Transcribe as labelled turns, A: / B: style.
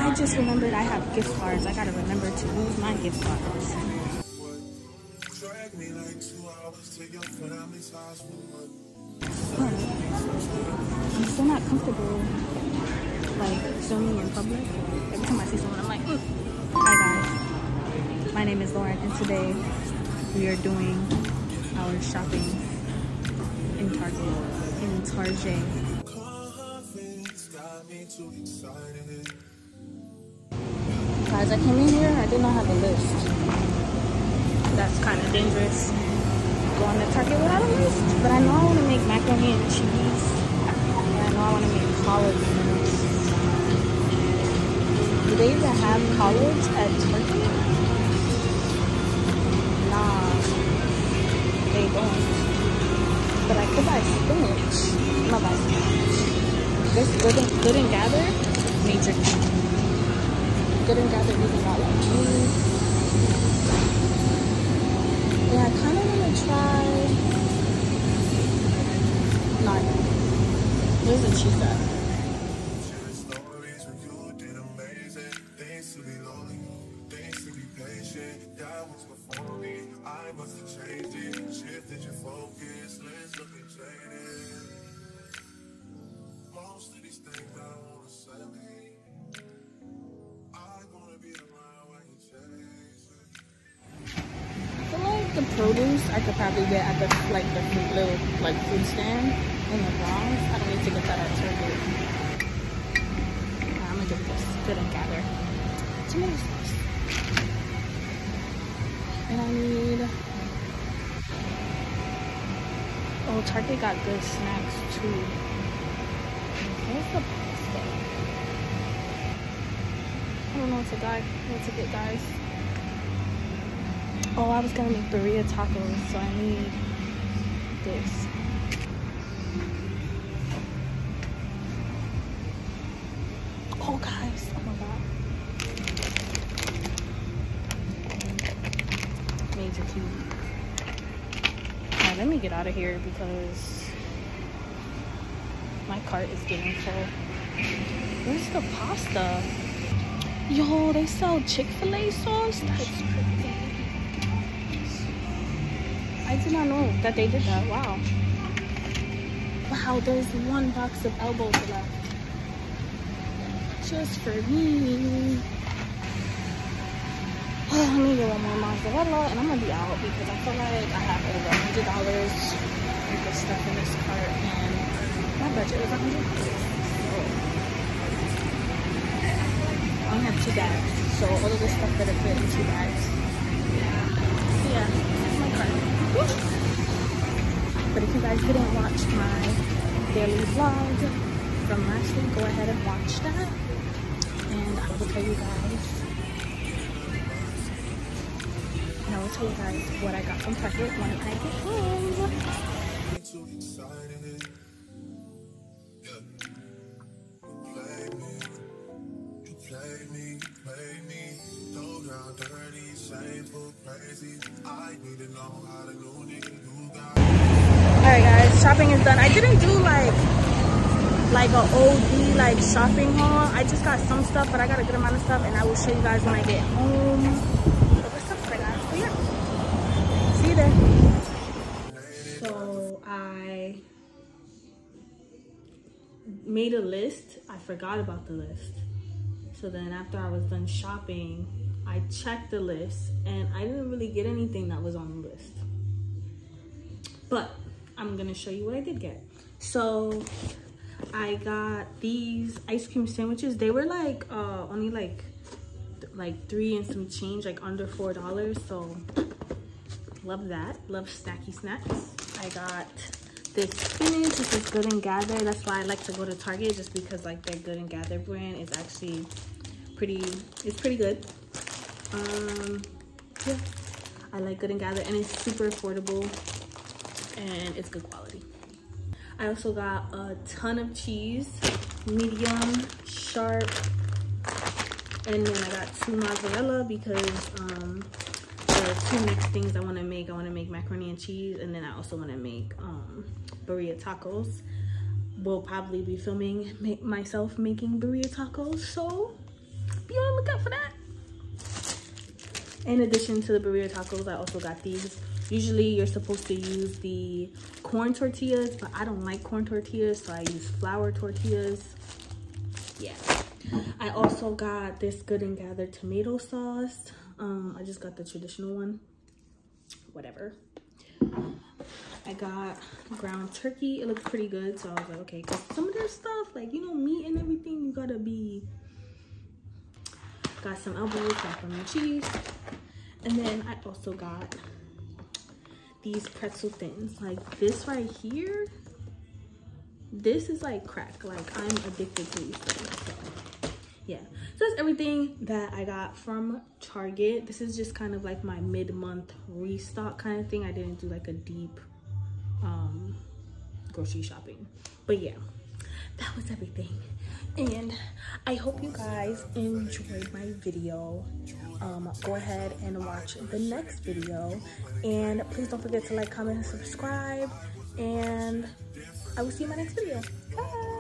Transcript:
A: I just remembered I have gift cards. I gotta remember to use my gift cards. I'm still not comfortable like filming in public. Every time I see someone, I'm like, Hi guys, my name is Lauryn, and today we are doing our shopping in Target. Guys, I came in here, I did not have a list. That's kind of dangerous. Going to Target without a list. But I know I want to make macaroni and cheese. And I know I want to make collard greens. Do they even have collards at Target? Nah, they don't. But I could buy spinach. I'm gonna buy spinach. This Good and Gather, major key. Good and Gather even got like cheese. Yeah, I kind of want to try. Not. Where's the cheese at? The produce I could probably get at the little food stand in the Bronx. I don't need to get that at Target. I'm gonna get this Good and Gather tomato sauce, and I need. Oh, Target got good snacks too. Where's the pasta? I don't know what to get, guys. Oh, I was gonna make burrito tacos, so I need this. Oh, guys, oh my god. Major key. Alright, let me get out of here because my cart is getting full. Where's the pasta? Yo, they sell Chick-fil-A sauce? That's crazy. I did not know that they did that. Wow. Wow, there's one box of elbows left. Just for me. Oh, let me get one more mozzarella and I'm gonna be out because I feel like I have over $100 worth of stuff in this cart and my budget is $100. So I only have 2 bags. So all of this stuff better fit in 2 bags. Yeah, that's my cart. But if you guys didn't watch my daily vlog from last week, go ahead and watch that, and I will tell you guys what I got from Target when I get home. Alright guys, shopping is done. I didn't do like a OD shopping haul. I just got some stuff, but I got a good amount of stuff and I will show you guys when I get home. But what's up for that? So yeah, see you there. So I made a list. I forgot about the list. So then after I was done shopping, I checked the list and I didn't really get anything that was on the list. But I'm gonna show you what I did get. So I got these ice cream sandwiches. They were like only like 3 and some change, like under $4. So love that. Love snacky snacks. I got this spinach. This is Good and Gather. That's why I like to go to Target, just because like their Good and Gather brand is actually pretty good. Yeah, I like Good and Gather and it's super affordable and it's good quality. I also got a ton of cheese, medium, sharp, and then I got 2 mozzarella because there are 2 mixed things I want to make. I want to make macaroni and cheese, and then I also want to make burrito tacos. We'll probably be filming myself making burrito tacos, so Be on the lookout for that. In addition to the burrito tacos, I also got these. Usually you're supposed to use the corn tortillas, but I don't like corn tortillas, so I use flour tortillas. Yeah. I also got this Good and Gather tomato sauce. I just got the traditional one. Whatever. I got ground turkey. It looks pretty good, so I was like, okay, because some of their stuff, like, you know, meat and everything, you gotta be... Got some elbows, macaroni and cheese. And then I also got these pretzel thins. Like this right here, this is like crack. Like I'm addicted to these things. So yeah, so that's everything that I got from Target. This is just kind of like my mid-month restock kind of thing. I didn't do like a deep grocery shopping, but yeah, that was everything. And I hope you guys enjoyed my video. Go ahead and watch the next video, and please don't forget to like, comment, and subscribe, and I will see you in my next video. Bye.